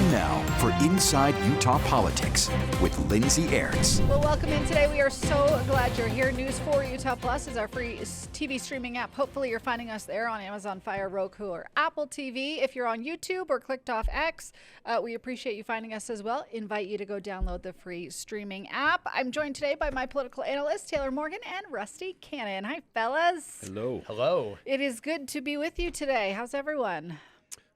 now for Inside Utah Politics with Lindsay Aerts. Well, welcome in today. We are so glad you're here. News 4 Utah Plus is our free TV streaming app. Hopefully you're finding us there on Amazon Fire, Roku, or Apple TV. If you're on YouTube or clicked off X, we appreciate you finding us as well. Invite you to go download the free streaming app. I'm joined today by my political analyst, Taylor Morgan, and Rusty Cannon. Hi, fellas. Hello. Hello. It is good to be with you today. How's everyone?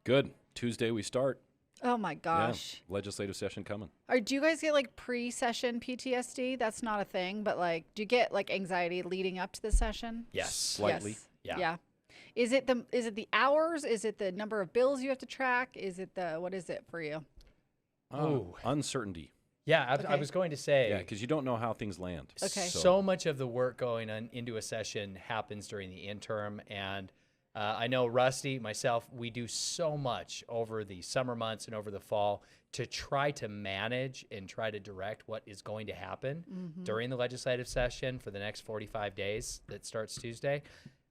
Good. Tuesday we start. Oh my gosh. Yeah, legislative session coming. Do you guys get like pre-session PTSD? That's not a thing, but like, do you get like anxiety leading up to the session? Yes. Slightly. Yeah. Yeah. Is it the hours? Is it the number of bills you have to track? Is it what is it for you? Uncertainty. Yeah, I Okay. was going to say. Yeah, because you don't know how things land. Okay. So much of the work going on into a session happens during the interim, and I know Rusty, myself, we do so much over the summer months and over the fall to try to manage and try to direct what is going to happen during the legislative session for the next 45 days that starts Tuesday.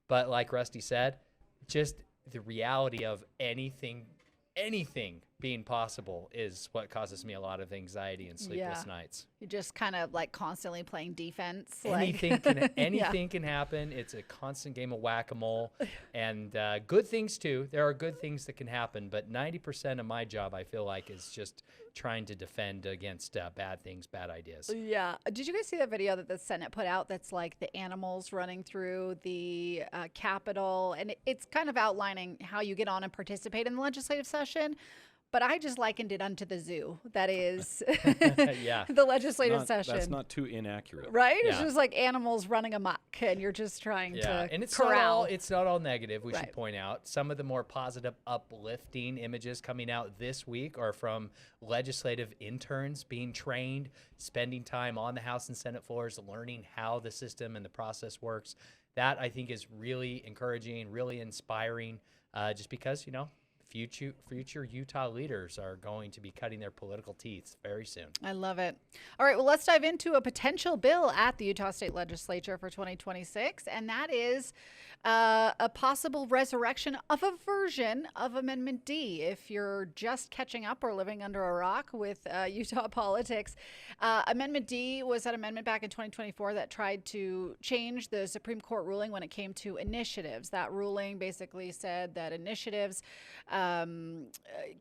But like Rusty said, just the reality of anything being possible is what causes me a lot of anxiety and sleepless nights. You're just kind of like constantly playing defense. Anything can happen. It's a constant game of whack-a-mole, and good things too. There are good things that can happen, but 90% of my job, I feel like, is just trying to defend against bad things, bad ideas. Yeah. Did you guys see that video that the Senate put out that's like the animals running through the Capitol? And it's kind of outlining how you get on and participate in the legislative session. But I just likened it unto the zoo. That is Yeah. the legislative session. That's not too inaccurate. Right? It's Yeah. just like animals running amok, and you're just trying to And it's corral. not all negative. We Right. should point out some of the more positive, uplifting images coming out this week are from legislative interns being trained, spending time on the House and Senate floors, learning how the system and the process works. That I think is really encouraging, really inspiring, just because future Utah leaders are going to be cutting their political teeth very soon. I love it. All right, well, let's dive into a potential bill at the Utah State Legislature for 2026, and that is a possible resurrection of a version of Amendment D. If you're just catching up or living under a rock with Utah politics, Amendment D was an amendment back in 2024 that tried to change the Supreme Court ruling when it came to initiatives. That ruling basically said that initiatives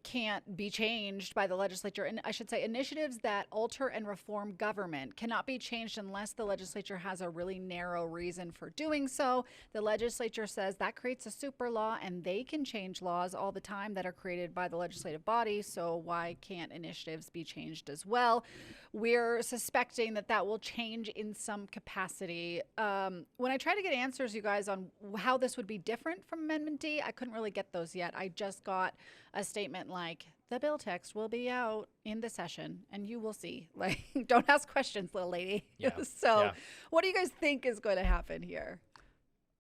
can't be changed by the legislature. And I should say initiatives that alter and reform government cannot be changed unless the legislature has a really narrow reason for doing so. The legislature says that creates a super law, and they can change laws all the time that are created by the legislative body. So why can't initiatives be changed as well? We're suspecting that will change in some capacity. When I try to get answers, you guys, on how this would be different from Amendment D, I couldn't really get those yet. I just got a statement like, the bill text will be out in the session and you will see. Like, don't ask questions, little lady. Yeah. So what do you guys think is going to happen here?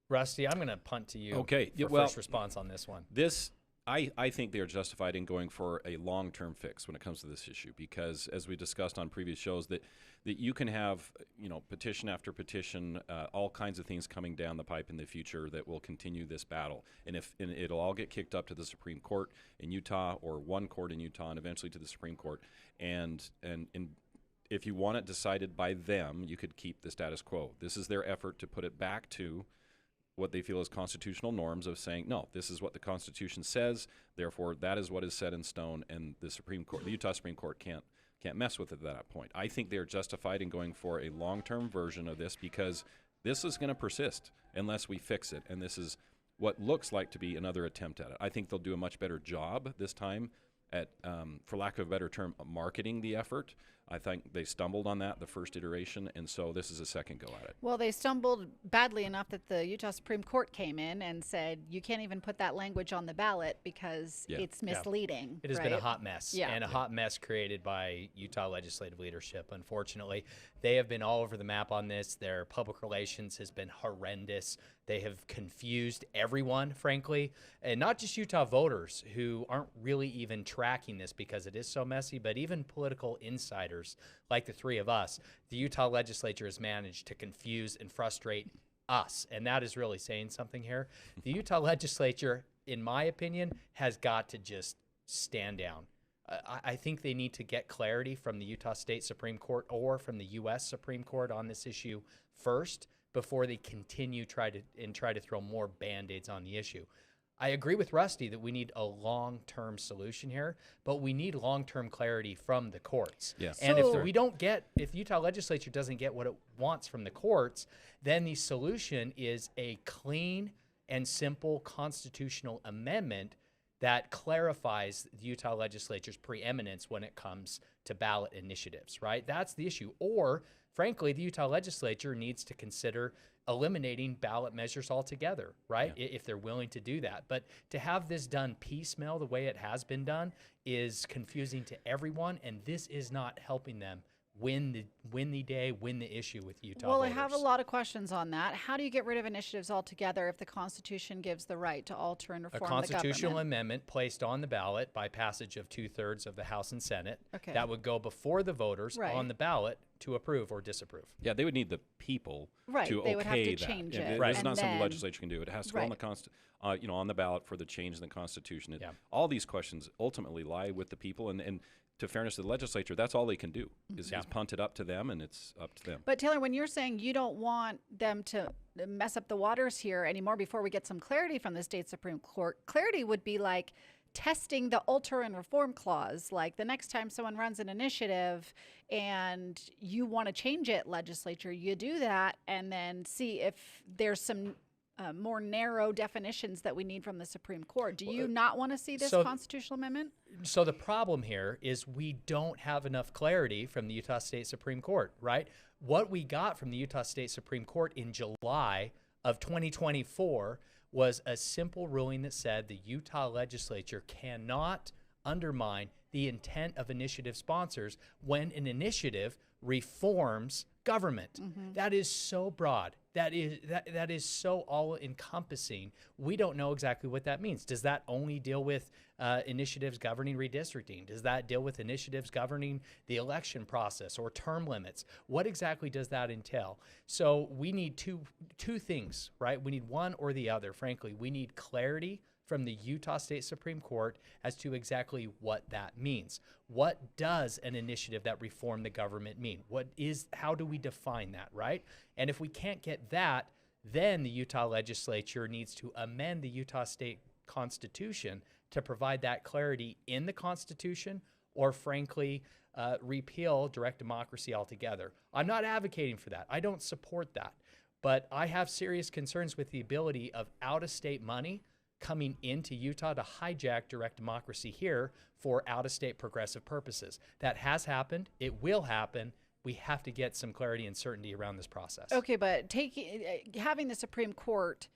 Rusty, I'm going to punt to you Okay. for Well, first response on this one. I think they are justified in going for a long-term fix when it comes to this issue, because as we discussed on previous shows, that you can have petition after petition, all kinds of things coming down the pipe in the future that will continue this battle, and it'll all get kicked up to the Supreme Court in Utah, or one court in Utah, and eventually to the Supreme Court, and if you want it decided by them, you could keep the status quo. This is their effort to put it back to what they feel is constitutional norms of saying, no, this is what the Constitution says, therefore that is what is set in stone, and the Utah Supreme Court can't mess with it at that point. I think they're justified in going for a long-term version of this, because this is going to persist unless we fix it, and this is what looks like to be another attempt at it. I think they'll do a much better job this time at, for lack of a better term, marketing the effort. I think they stumbled on that the first iteration, and so this is a second go at it. Well, they stumbled badly enough that the Utah Supreme Court came in and said, you can't even put that language on the ballot because it's misleading. It has been a hot mess, Yeah. and a hot mess created by Utah legislative leadership, unfortunately. They have been all over the map on this. Their public relations has been horrendous. They have confused everyone, frankly, and not just Utah voters who aren't really even tracking this because it is so messy, but even political insiders like the three of us. The Utah legislature has managed to confuse and frustrate us, and that is really saying something here. The Utah legislature, in my opinion, has got to just stand down. I think they need to get clarity from the Utah State Supreme Court or from the U.S. Supreme Court on this issue first before they continue try to throw more Band-Aids on the issue. I agree with Rusty that we need a long-term solution here, but we need long-term clarity from the courts. Yeah. And if Utah legislature doesn't get what it wants from the courts, then the solution is a clean and simple constitutional amendment that clarifies the Utah legislature's preeminence when it comes to ballot initiatives, right? That's the issue. Or, frankly, the Utah legislature needs to consider eliminating ballot measures altogether, right? Yeah. If they're willing to do that. But to have this done piecemeal the way it has been done is confusing to everyone, and this is not helping them win the issue with Utah Well, voters. I have a lot of questions on that. How do you get rid of initiatives altogether if the Constitution gives the right to alter and A reform the constitutional government? amendment placed on the ballot by passage of 2/3 of the House and Senate. Okay. That would go before the voters Right. on the ballot to approve or disapprove. Yeah, they would need the people Right, to they would have okay to change that. it, It's and not something then- the legislature can do. It has to go on Right. the on the ballot for the change in the Constitution. Yeah. All these questions ultimately lie with the people, and to fairness to the legislature, that's all they can do is punt it up to them, and it's up to them. But Taylor, when you're saying you don't want them to mess up the waters here anymore before we get some clarity from the state Supreme Court, clarity would be like testing the alter and reform clause. Like the next time someone runs an initiative and you want to change it, legislature, you do that and then see if there's some more narrow definitions that we need from the Supreme Court. Do you not want to see this so- constitutional amendment? So the problem here is we don't have enough clarity from the Utah State Supreme Court, right? What we got from the Utah State Supreme Court in July of 2024 was a simple ruling that said the Utah legislature cannot undermine the intent of initiative sponsors when an initiative reforms government. That is so broad. That is so all-encompassing. We don't know exactly what that means. Does that only deal with initiatives governing redistricting? Does that deal with initiatives governing the election process or term limits? What exactly does that entail? So we need two things, right? We need one or the other, frankly. We need clarity from the Utah State Supreme Court as to exactly what that means. What does an initiative that reform the government mean? How do we define that, right? And if we can't get that, then the Utah legislature needs to amend the Utah State Constitution to provide that clarity in the Constitution, or frankly, repeal direct democracy altogether. I'm not advocating for that. I don't support that. But I have serious concerns with the ability of out-of-state money coming into Utah to hijack direct democracy here for out-of-state progressive purposes. That has happened. It will happen. We have to get some clarity and certainty around this process. Okay, but having the Supreme Court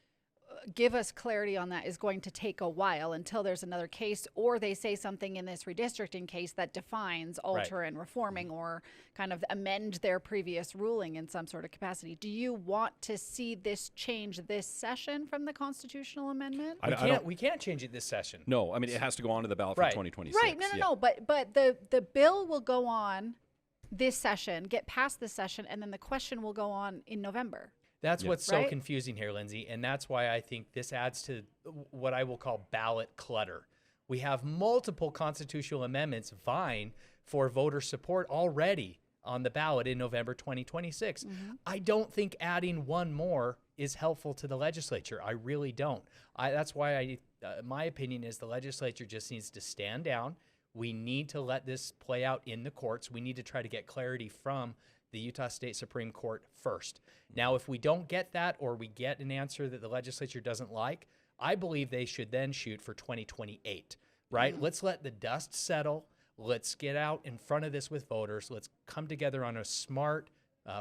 give us clarity on that is going to take a while until there's another case, or they say something in this redistricting case that defines alter and reforming, or kind of amend their previous ruling in some sort of capacity. Do you want to see this change this session from the constitutional amendment? We can't change it this session. No, I mean, it has to go on to the ballot Right. for 2026. Right, no. But the bill will go on this session, get past this session, and then the question will go on in November. That's what's so Right? confusing here, Lindsay, and that's why I think this adds to what I will call ballot clutter. We have multiple constitutional amendments vying for voter support already on the ballot in November 2026. I don't think adding one more is helpful to the legislature. I really don't. That's why my opinion is the legislature just needs to stand down. We need to let this play out in the courts. We need to try to get clarity from the Utah State Supreme Court first. Now, if we don't get that, or we get an answer that the legislature doesn't like, I believe they should then shoot for 2028, right? Let's let the dust settle. Let's get out in front of this with voters. Let's come together on a smart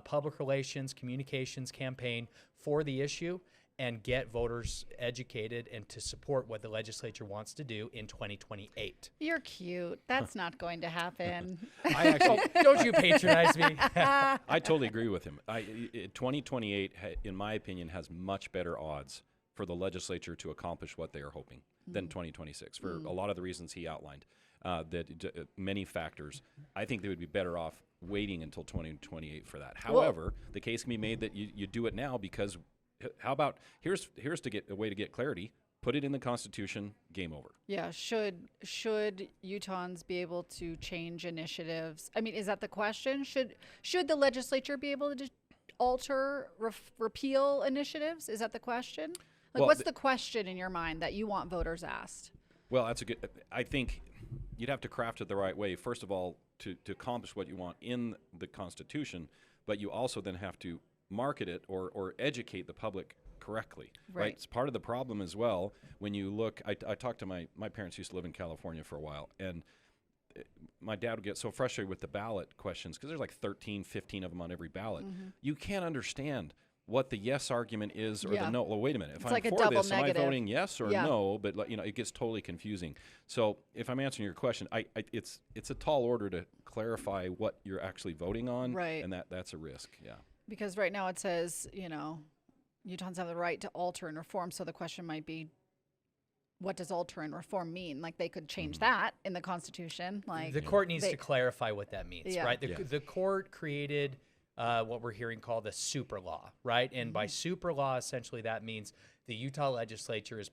public relations, communications campaign for the issue and get voters educated and to support what the legislature wants to do in 2028. You're cute. That's not going to happen. I actually, Don't you patronize me? I totally agree with him. 2028, in my opinion, has much better odds for the legislature to accomplish what they are hoping than 2026 for a lot of the reasons he outlined. Many factors. I think they would be better off waiting until 2028 for that. However, the case can be made that you do it now, because how about here's to get a way to get clarity. Put it in the Constitution, game over. Yeah, should Utahns be able to change initiatives? I mean, is that the question? Should the legislature be able to alter, repeal initiatives? Is that the question? Like, Well, what's the question in your mind that you want voters asked? Well, that's a good. I think you'd have to craft it the right way. First of all, to accomplish what you want in the Constitution, but you also then have to market it or educate the public correctly. Right. It's part of the problem as well. When you look, I talked to my parents used to live in California for a while, and my dad would get so frustrated with the ballot questions because there's like 13, 15 of them on every ballot. You can't understand what the yes argument is or the no. Well, wait a minute. If It's I'm like a for double this, negative. am I voting yes or Yeah. no? But it gets totally confusing. So if I'm answering your question, it's a tall order to clarify what you're actually voting on, Right. and that's a risk. Yeah. Because right now it says, Utahns have the right to alter and reform. So the question might be, what does alter and reform mean? Like, they could change that in the Constitution. Like, The court needs to clarify what that means, Yeah. right? Yeah. The court created what we're hearing called a super law, right? And by super law, essentially that means the Utah legislature is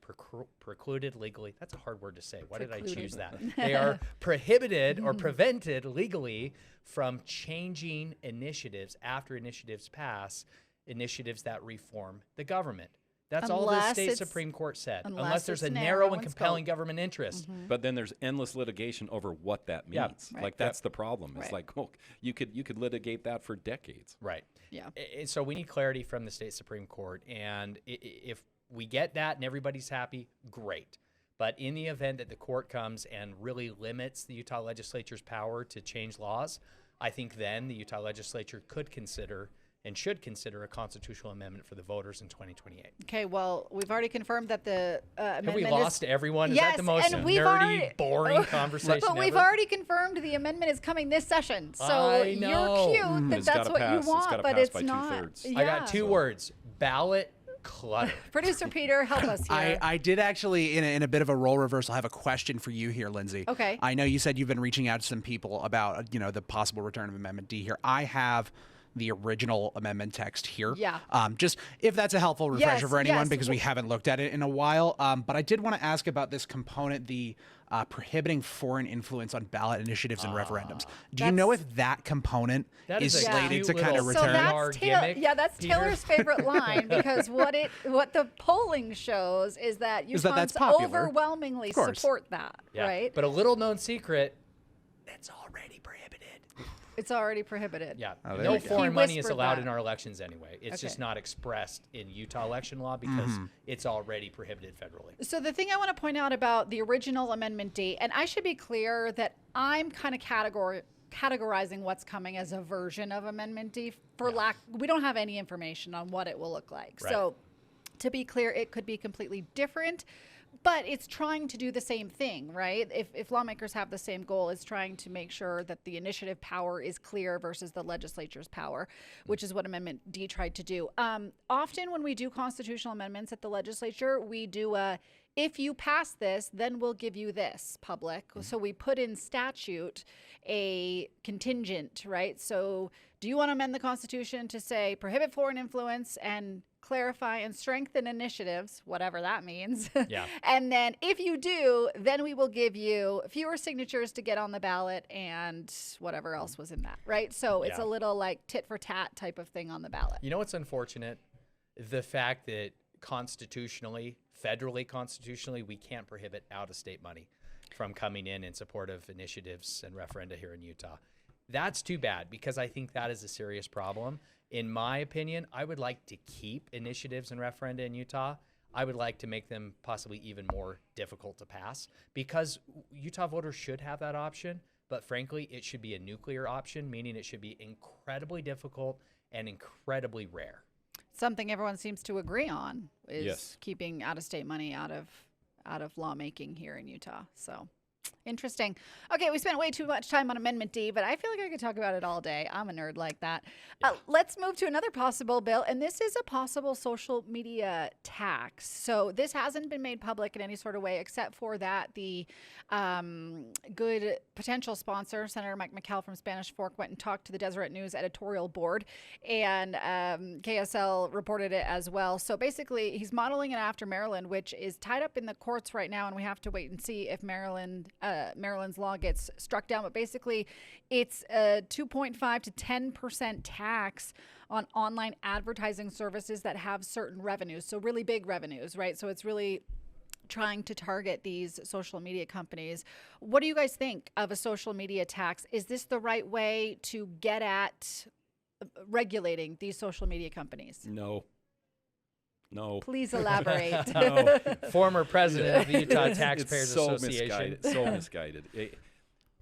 precluded legally. That's a hard word to say. Why did I choose that? They are prohibited or prevented legally from changing initiatives after initiatives pass, initiatives that reform the government. That's all the Unless state it's- Supreme Court said. unless Unless there's it's a narrow narrow in and compelling scope. government interest. But then there's endless litigation over what that means. Yeah. Right. Like, that's the problem. It's Right. like, well, you could litigate that for decades. Right. Yeah. And so we need clarity from the state Supreme Court. And if we get that and everybody's happy, great. But in the event that the court comes and really limits the Utah legislature's power to change laws, I think then the Utah legislature could consider and should consider a constitutional amendment for the voters in 2028. Okay, well, we've already confirmed that the Have amendment we is... lost everyone? Is Yes, that the most and we've nerdy, already- boring conversation But we've ever? already confirmed the amendment is coming this session. So I know. you're cute that It's that's gotta what pass. you It's want, gotta but pass it's by not. two-thirds. I got two words: ballot clutter. Producer Peter, help us here. I did actually, in a bit of a role reversal, have a question for you here, Lindsay. Okay. I know you said you've been reaching out to some people about, the possible return of Amendment D here. I have the original amendment text here. Yeah. Just if that's a helpful refresher Yes, for anyone, yes. because we haven't looked at it in a while. But I did want to ask about this component, the prohibiting foreign influence on ballot initiatives and referendums. Do you know if that component That is is a slated cute to kind of little- So return? Our gimmick, that's Peter. Taylor's favorite line, because what the polling shows is that Is that that's Utahns popular. overwhelmingly Of course. support that, Yeah. right? But a little known secret, it's already prohibited. It's already prohibited. Yeah. Oh, there No we go. foreign He money is whispered allowed that. in our elections anyway. It's just Okay. not expressed in Utah election law because it's already prohibited federally. So the thing I want to point out about the original Amendment D, and I should be clear that I'm kind of categorizing what's coming as a version of Amendment D we don't have any information on what it will look like. Right. So to be clear, it could be completely different, but it's trying to do the same thing, right? If lawmakers have the same goal, it's trying to make sure that the initiative power is clear versus the legislature's power, which is what Amendment D tried to do. Often when we do constitutional amendments at the legislature, we do if you pass this, then we'll give you this, public. So we put in statute a contingent, right? So do you want to amend the Constitution to say prohibit foreign influence and clarify and strengthen initiatives, whatever that means? Yeah. And then if you do, then we will give you fewer signatures to get on the ballot and whatever else was in that, right? So it's Yeah. a little like tit for tat type of thing on the ballot. You know what's unfortunate? The fact that federally constitutionally, we can't prohibit out-of-state money from coming in support of initiatives and referenda here in Utah. That's too bad, because I think that is a serious problem. In my opinion, I would like to keep initiatives and referenda in Utah. I would like to make them possibly even more difficult to pass, because Utah voters should have that option. But frankly, it should be a nuclear option, meaning it should be incredibly difficult and incredibly rare. Something everyone seems to agree on is Yes. keeping out-of-state money out of lawmaking here in Utah. So Interesting. Okay, we spent way too much time on Amendment D, but I feel like I could talk about it all day. I'm a nerd like that. Let's move to another possible bill, and this is a possible social media tax. So this hasn't been made public in any sort of way, except for that the good potential sponsor, Senator Mike McCall from Spanish Fork, went and talked to the Deseret News editorial board, and KSL reported it as well. So basically, he's modeling it after Maryland, which is tied up in the courts right now, and we have to wait and see if Maryland's law gets struck down. But basically, it's a 2.5 to 10% tax on online advertising services that have certain revenues, so really big revenues, right? So it's really trying to target these social media companies. What do you guys think of a social media tax? Is this the right way to get at regulating these social media companies? No. Please elaborate. No. Former president of the Utah Taxpayers It's so Association. misguided. So misguided.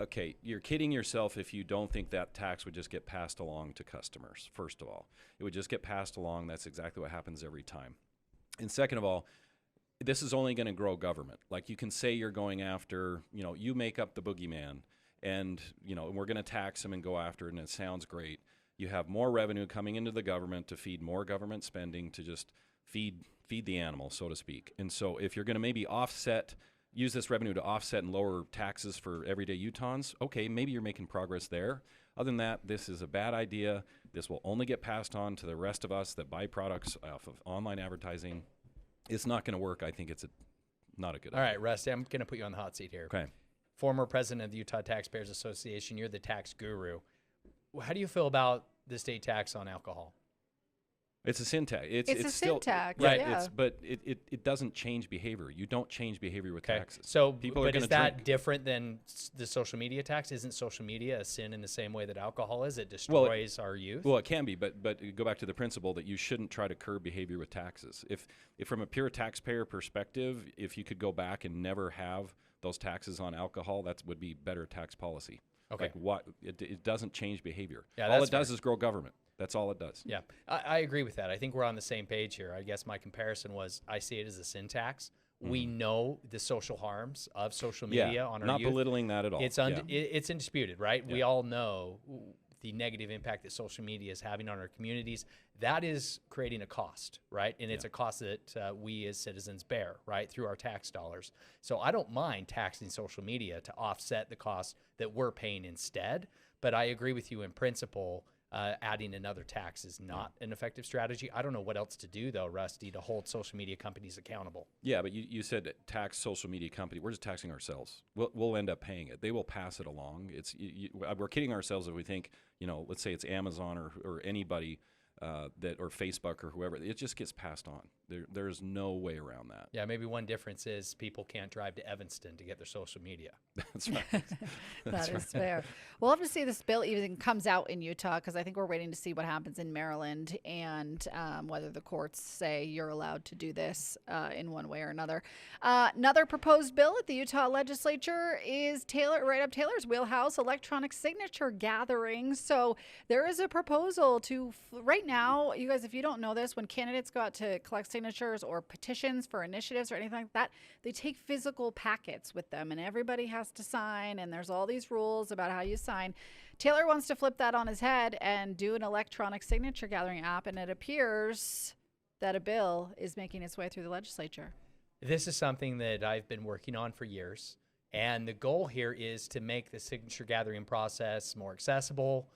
Okay, you're kidding yourself if you don't think that tax would just get passed along to customers, first of all. It would just get passed along. That's exactly what happens every time. And second of all, this is only going to grow government. Like, you can say you're going after, you make up the boogeyman, and, we're going to tax them and go after it, and it sounds great. You have more revenue coming into the government to feed more government spending to just feed the animal, so to speak. And so if you're going to maybe use this revenue to offset and lower taxes for everyday Utahns, okay, maybe you're making progress there. Other than that, this is a bad idea. This will only get passed on to the rest of us that buy products off of online advertising. It's not going to work. I think it's not a good idea. All right, Rusty, I'm going to put you on the hot seat here. Okay. Former president of the Utah Taxpayers Association, you're the tax guru. How do you feel about the state tax on alcohol? It's a sin tax. It's a still, sin tax, right? yeah. But it doesn't change behavior. You don't change behavior with taxes. So, people but are going is to that drink. different than the social media tax? Isn't social media a sin in the same way that alcohol is? It destroys our youth. Well, it can be, but go back to the principle that you shouldn't try to curb behavior with taxes. If from a pure taxpayer perspective, if you could go back and never have those taxes on alcohol, that would be better tax policy. Okay. Like it doesn't change behavior. Yeah, all that's it does is grow government. That's all it does. Yeah, I agree with that. I think we're on the same page here. I guess my comparison was I see it as a sin tax. We know the social harms of social media on our not youth. belittling that at all. It's it's indisputed, right? We Yeah. all know the negative impact that social media is having on our communities. That is creating a cost, right? And it's a cost that we as citizens bear, right, through our tax dollars. So I don't mind taxing social media to offset the cost that we're paying instead. But I agree with you in principle. Adding another tax is not an effective strategy. I don't know what else to do, though, Rusty, to hold social media companies accountable. Yeah, but you said tax social media company. We're just taxing ourselves. We'll end up paying it. They will pass it along. We're kidding ourselves if we think, let's say it's Amazon or anybody or Facebook or whoever. It just gets passed on. There's no way around that. Yeah, maybe one difference is people can't drive to Evanston to get their social media. That's right. That is fair. We'll have to see this bill even comes out in Utah, because I think we're waiting to see what happens in Maryland and whether the courts say you're allowed to do this in one way or another. Another proposed bill at the Utah legislature is right up Taylor's wheelhouse, electronic signature gathering. So there is a proposal to, right now, you guys, if you don't know this, when candidates go out to collect signatures or petitions for initiatives or anything like that, they take physical packets with them, and everybody has to sign, and there's all these rules about how you sign. Taylor wants to flip that on his head and do an electronic signature gathering app, and it appears that a bill is making its way through the legislature. This is something that I've been working on for years, and the goal here is to make the signature gathering process more accessible,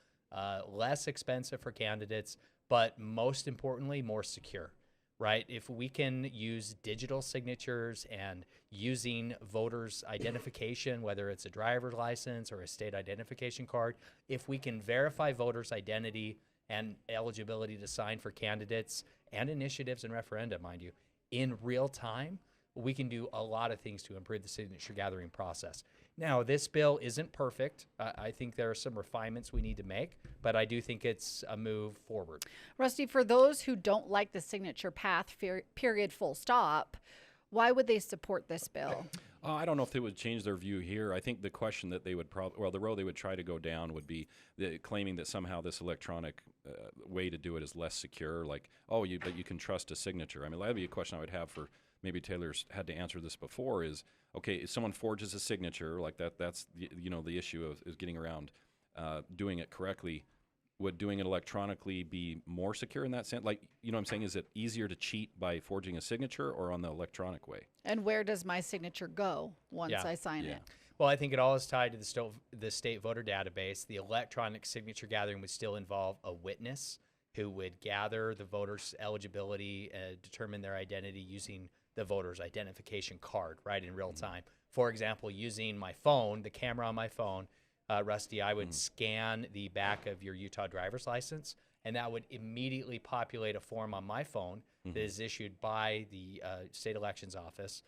less expensive for candidates, but most importantly, more secure. Right? If we can use digital signatures and using voters' identification, whether it's a driver's license or a state identification card, if we can verify voters' identity and eligibility to sign for candidates and initiatives and referenda, mind you, in real time, we can do a lot of things to improve the signature gathering process. Now, this bill isn't perfect. I think there are some refinements we need to make, but I do think it's a move forward. Rusty, for those who don't like the signature path, period, full stop, why would they support this bill? I don't know if they would change their view here. I think the question that they would the road they would try to go down would be claiming that somehow this electronic way to do it is less secure. Like, but you can trust a signature. I mean, that would be a question I would have for maybe Taylor's had to answer this before is, okay, if someone forges a signature like that, that's the issue of is getting around doing it correctly. Would doing it electronically be more secure in that sense? Like, what I'm saying, is it easier to cheat by forging a signature or on the electronic way? And where does my signature go once I sign it? Well, I think it all is tied to the state voter database. The electronic signature gathering would still involve a witness who would gather the voter's eligibility, determine their identity using the voter's identification card, right, in real time. For example, using my phone, the camera on my phone, Rusty, I would scan the back of your Utah driver's license, and that would immediately populate a form on my phone that is issued by the state elections office,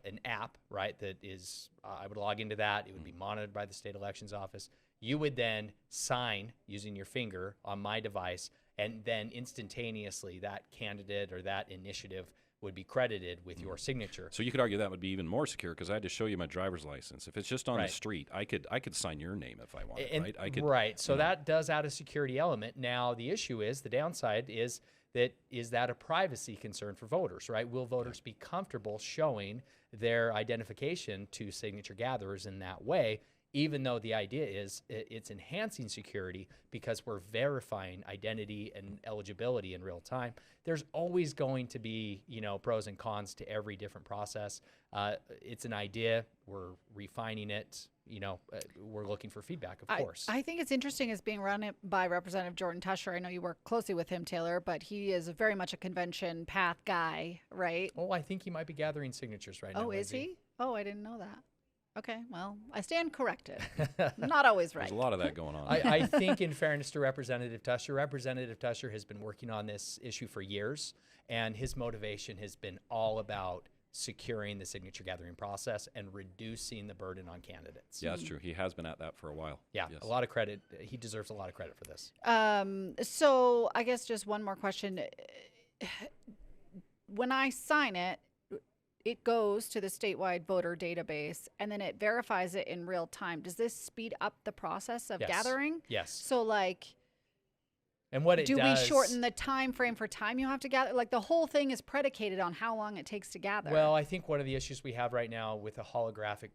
an app, right, that is, I would log into that. It would be monitored by the state elections office. You would then sign using your finger on my device, and then instantaneously that candidate or that initiative would be credited with your signature. So you could argue that would be even more secure because I had to show you my driver's license. If it's just on the street, I could sign your name if I wanted, right? Right. So that does add a security element. Now the issue is, the downside is that a privacy concern for voters, right? Will voters be comfortable showing their identification to signature gatherers in that way? Even though the idea is it's enhancing security because we're verifying identity and eligibility in real time. There's always going to be, pros and cons to every different process. It's an idea. We're refining it. We're looking for feedback, of course. I think it's interesting it's being run by Representative Jordan Tusher. I know you work closely with him, Taylor, but he is very much a convention path guy, right? Oh, I think he might be gathering signatures right now. Oh, is he? Oh, I didn't know that. Okay, well, I stand corrected. Not always right. There's a lot of that going on. I think, in fairness to Representative Tusher has been working on this issue for years, and his motivation has been all about securing the signature gathering process and reducing the burden on candidates. Yeah, that's true. He has been at that for a while. Yeah, yes. A lot of credit. He deserves a lot of credit for this. So I guess just one more question. When I sign it, it goes to the statewide voter database, and then it verifies it in real time. Does this speed up the process of gathering? Yes. So, and what it do does, we shorten the time frame for time you have to gather? Like, the whole thing is predicated on how long it takes to gather. Well, I think one of the issues we have right now with the holographic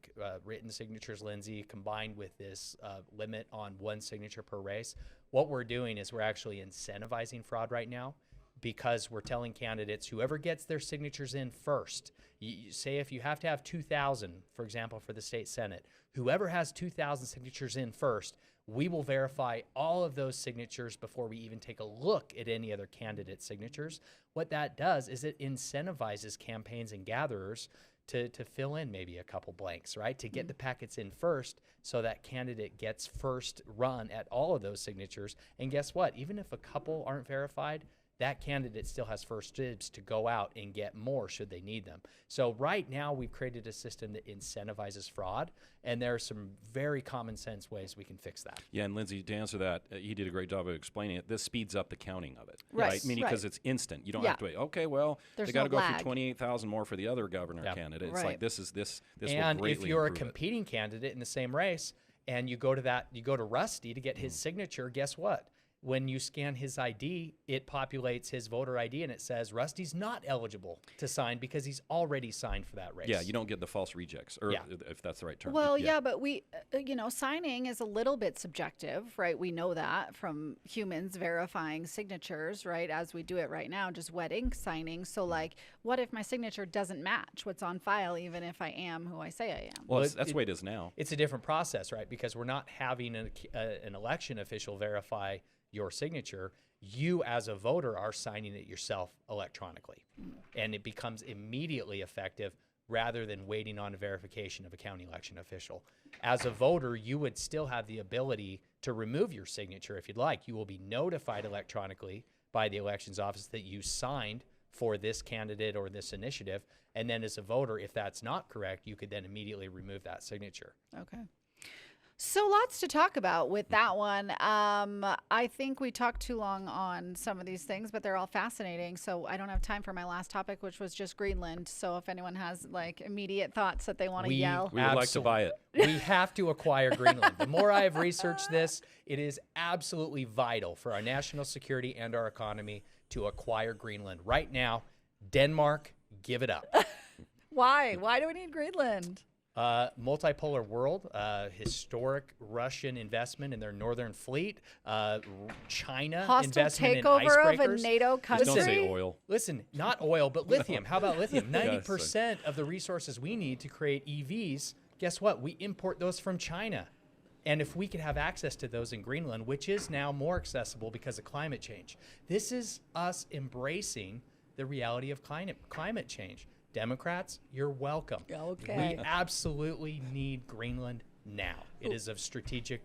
written signatures, Lindsay, combined with this limit on one signature per race, what we're doing is we're actually incentivizing fraud right now, because we're telling candidates, whoever gets their signatures in first, you say if you have to have 2,000, for example, for the state Senate, whoever has 2,000 signatures in first, we will verify all of those signatures before we even take a look at any other candidate signatures. What that does is it incentivizes campaigns and gatherers to fill in maybe a couple blanks, right? To get the packets in first, so that candidate gets first run at all of those signatures. And guess what? Even if a couple aren't verified, that candidate still has first dibs to go out and get more should they need them. So right now we've created a system that incentivizes fraud, and there are some very common sense ways we can fix that. Yeah, and Lindsay, to answer that, he did a great job of explaining it. This speeds up the counting of it, Right. I mean, because it's instant. You don't have to wait. Okay, well, There's they got to no go lag. through 28,000 more for the other governor candidate. It's Right. like this will And greatly if you're a improve it. competing candidate in the same race and you go to Rusty to get his signature, guess what? When you scan his ID, it populates his voter ID and it says Rusty's not eligible to sign because he's already signed for that race. Yeah, you don't get the false rejects, or if that's the right term. Well, yeah, but we, signing is a little bit subjective, right? We know that from humans verifying signatures, right? As we do it right now, just wet ink signing. So, what if my signature doesn't match what's on file, even if I am who I say I am? Well, that's the way it is now. It's a different process, right? Because we're not having an election official verify your signature. You as a voter are signing it yourself electronically, and it becomes immediately effective rather than waiting on a verification of a county election official. As a voter, you would still have the ability to remove your signature if you'd like. You will be notified electronically by the elections office that you signed for this candidate or this initiative, and then as a voter, if that's not correct, you could then immediately remove that signature. Okay. So lots to talk about with that one. I think we talked too long on some of these things, but they're all fascinating. So I don't have time for my last topic, which was just Greenland. So if anyone has immediate thoughts that they want to yell. We would like to buy it. We have to acquire Greenland. The more I have researched this, it is absolutely vital for our national security and our economy to acquire Greenland. Right now, Denmark, give it up. Why? Why do we need Greenland? Multipolar world, historic Russian investment in their northern fleet, China Hostile investment in takeover of a icebreakers. NATO country. Just don't say oil. Listen, not oil, but lithium. How about lithium? 90% of the resources we need to create EVs, guess what? We import those from China. And if we could have access to those in Greenland, which is now more accessible because of climate change, this is us embracing the reality of climate change. Democrats, you're welcome. Okay. We absolutely need Greenland now. It is of strategic,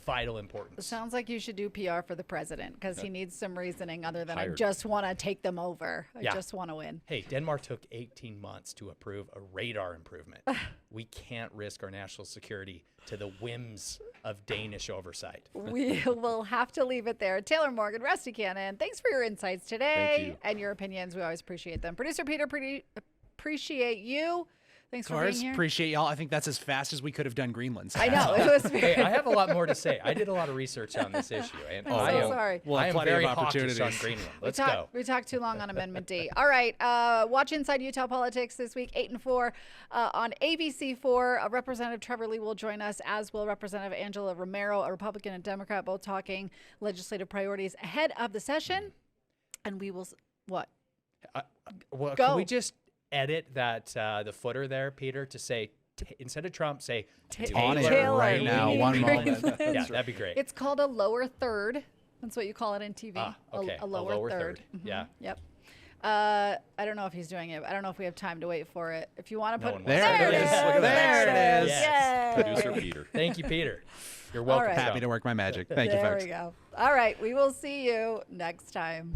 vital importance. Sounds like you should do PR for the president because he needs some reasoning other than I Hired. just want to take them over. I Yeah. just want to win. Hey, Denmark took 18 months to approve a radar improvement. We can't risk our national security to the whims of Danish oversight. We will have to leave it there. Taylor Morgan, Rusty Cannon, thanks for your insights today Thank you. and your opinions. We always appreciate them. Producer Peter, appreciate you. Thanks Of for being course, here. appreciate y'all. I think that's as fast as we could have done Greenland's. I know. It was very. Hey, I have a lot more to say. I did a lot of research on this issue, and I'm I so am, sorry. We'll I have am plenty of very hawkish on opportunities. Greenland. We Let's talked- go. We talked too long on Amendment D. All right. Watch Inside Utah Politics this week, 8 and 4 on ABC4. Representative Trevor Lee will join us, as will Representative Angela Romero, a Republican and Democrat, both talking legislative priorities ahead of the session. And we will, what? Well, Go. can we just edit that the footer there, Peter, to say instead of Trump, say On it Taylor, right we now. need One moment. Greenland. Yeah, that'd be great. It's called a lower third. That's what you call it in TV. Okay. A lower third. Yeah. Yep. I don't know if he's doing it. I don't know if we have time to wait for it. If you want to No put one wants There it is. There There it is. Yes. Yay. Producer Peter. Thank you, Peter. You're welcome. right. Happy to work my magic. Thank you, There folks. we go. All right. We will see you next time.